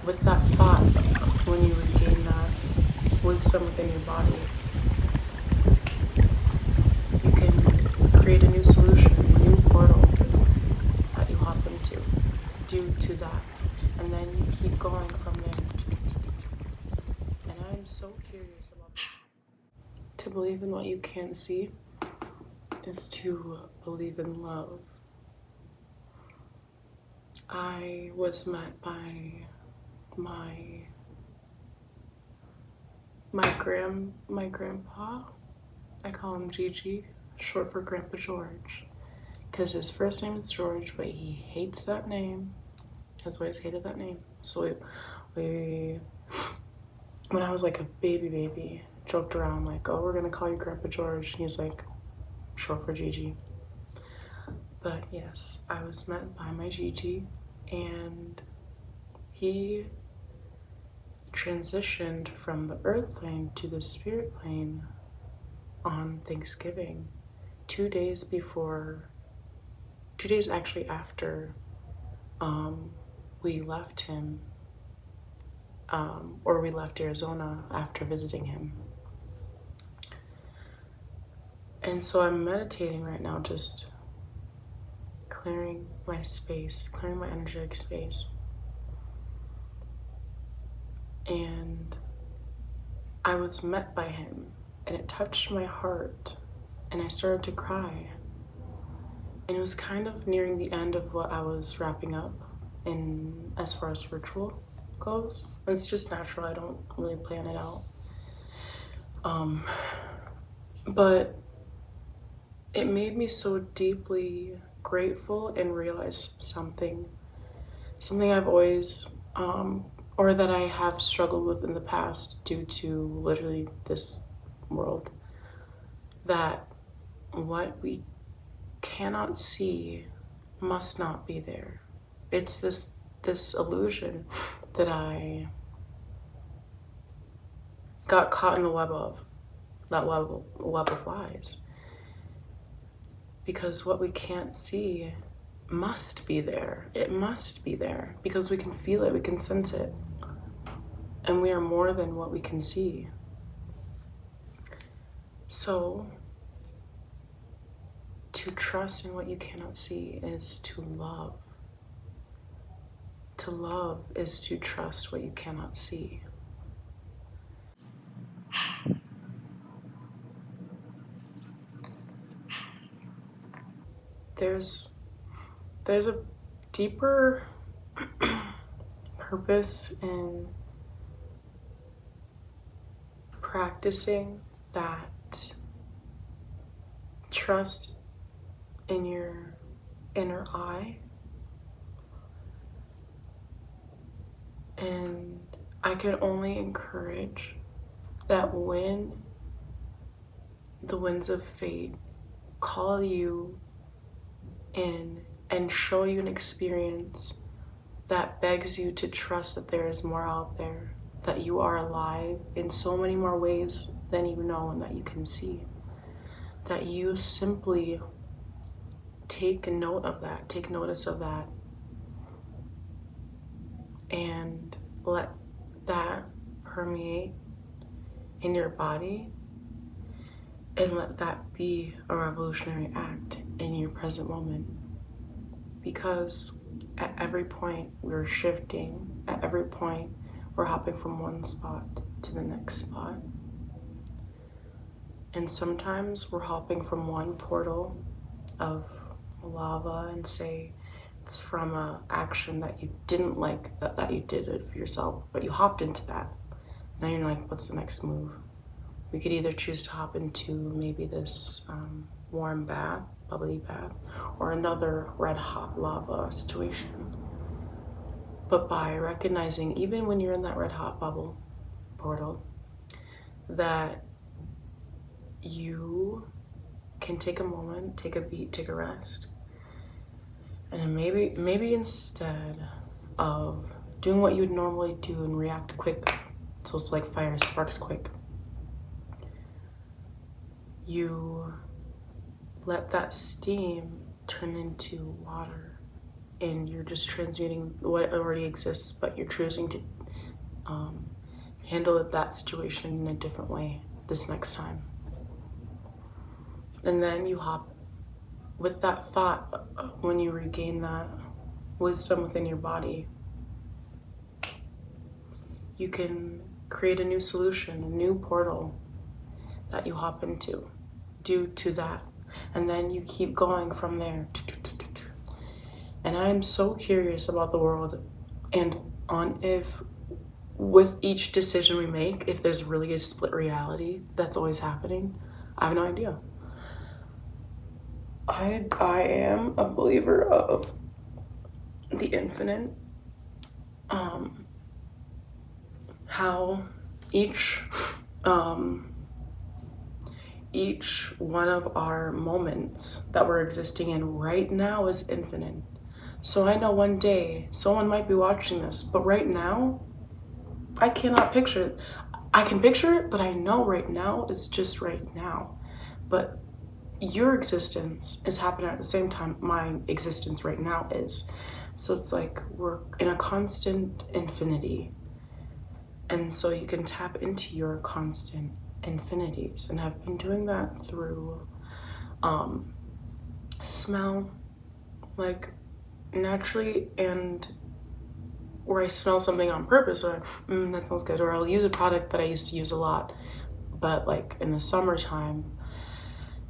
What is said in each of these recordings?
with that thought, when you regain that wisdom within your body, you can create a new solution, a new portal that you hop into due to that. And then you keep going from there. And I'm so curious about that. To believe in what you can't see is to believe in love. I was met by my grandpa. I call him Gigi, short for Grandpa George, because his first name is George, but he hates that name. Has always hated that name. So we when I was like a baby, joked around like, oh, we're gonna call you Grandpa George. And he's like, short for Gigi. But yes, I was met by my Gigi, and he transitioned from the earth plane to the spirit plane on Thanksgiving, 2 days actually after we left him, or we left Arizona after visiting him. And so I'm meditating right now, just clearing my space, clearing my energetic space. And I was met by him, and it touched my heart, and I started to cry. And it was kind of nearing the end of what I was wrapping up in as far as ritual goes. It's just natural, I don't really plan it out. But it made me so deeply grateful and realize something I've always, or that I have struggled with in the past due to literally this world, that what we cannot see must not be there. It's this illusion that I got caught in the web of, that web of lies. Because what we can't see must be there. It must be there because we can feel it, we can sense it. And we are more than what we can see. So, to trust in what you cannot see is to love. To love is to trust what you cannot see. There's a deeper purpose in practicing that trust in your inner eye. And I can only encourage that when the winds of fate call you in and show you an experience that begs you to trust that there is more out there, that you are alive in so many more ways than you know and that you can see, that you simply take note of that, take notice of that, and let that permeate in your body, and let that be a revolutionary act in your present moment. Because at every point we're shifting, at every point we're hopping from one spot to the next spot. And sometimes we're hopping from one portal of lava and say it's from a action that you didn't like, that you did it for yourself, but you hopped into that. Now you're like, what's the next move? We could either choose to hop into maybe this warm bath, bubbly bath, or another red hot lava situation. But by recognizing, even when you're in that red hot bubble portal, that you can take a moment, take a beat, take a rest, and then maybe instead of doing what you would normally do and react quick, so it's like fire sparks quick, you let that steam turn into water, and you're just transmuting what already exists, but you're choosing to handle that situation in a different way this next time. And then you hop with that thought. When you regain that wisdom within your body, you can create a new solution, a new portal that you hop into due to that. And then you keep going from there. And I am so curious about the world and on if with each decision we make, if there's really a split reality that's always happening. I have no idea. I am a believer of the infinite. How each one of our moments that we're existing in right now is infinite. So I know one day someone might be watching this, but right now I cannot picture it. I can picture it, but I know right now it's just right now. But your existence is happening at the same time my existence right now is. So it's like we're in a constant infinity. And so you can tap into your constant infinities. And I've been doing that through smell, like naturally, and where I smell something on purpose, or that smells good, or I'll use a product that I used to use a lot, but like in the summertime,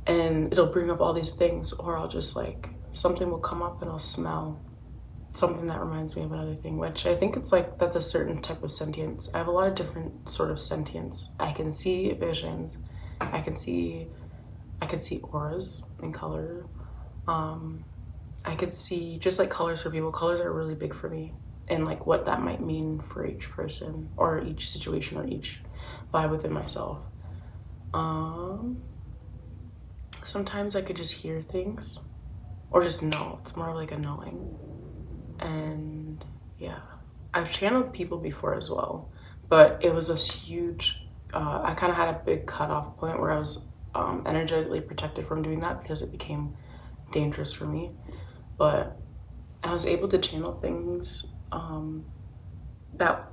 and it'll bring up all these things, or I'll just like, something will come up and I'll smell something that reminds me of another thing, which I think it's like, that's a certain type of sentience. I have a lot of different sort of sentience. I can see visions, I can see auras and color. I could see just like colors for people. Colors are really big for me, and like what that might mean for each person or each situation or each vibe within myself. Sometimes I could just hear things or just know. It's more like a knowing. And yeah, I've channeled people before as well, but it was a huge, I kind of had a big cutoff point where I was energetically protected from doing that because it became dangerous for me. But I was able to channel things that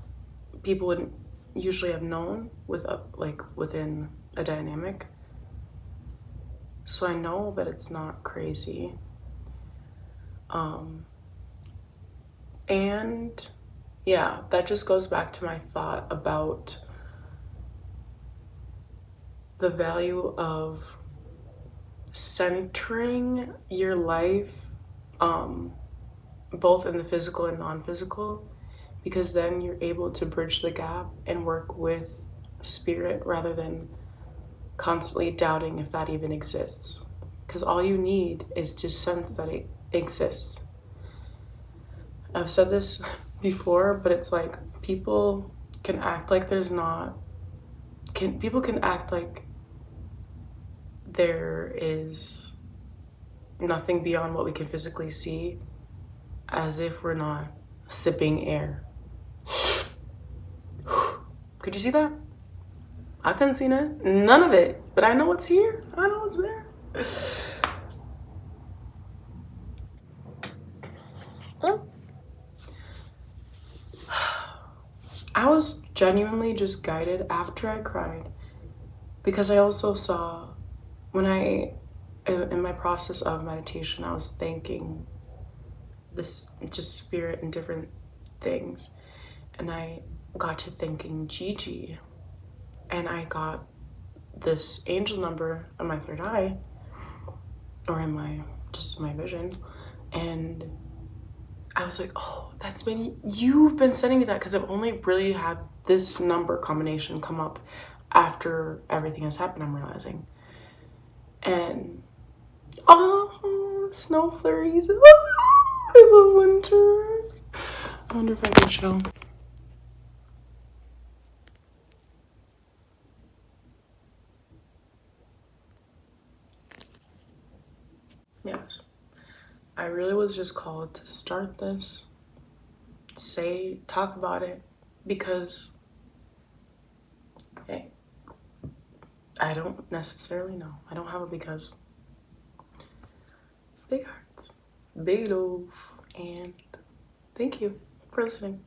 people wouldn't usually have known with like within a dynamic. So I know that it's not crazy. And yeah, that just goes back to my thought about the value of centering your life, both in the physical and non-physical, because then you're able to bridge the gap and work with spirit rather than constantly doubting if that even exists. Because all you need is to sense that it exists. I've said this before, but it's like people can act like people can act like there is nothing beyond what we can physically see, as if we're not sipping air. Could you see that? I couldn't see none of it, but I know what's here. I know what's there. I was genuinely just guided after I cried, because I also saw in my process of meditation, I was thanking this just spirit and different things, and I got to thinking Gigi, and I got this angel number on my third eye, or in my vision, and I was like, oh, you've been sending me that, because I've only really had this number combination come up after everything has happened, I'm realizing. And snow flurries. I love winter. I wonder if I can show. Yes. I really was just called to start this, talk about it, because, hey, I don't necessarily know. I don't have a because. Big hearts. Big love. And thank you for listening.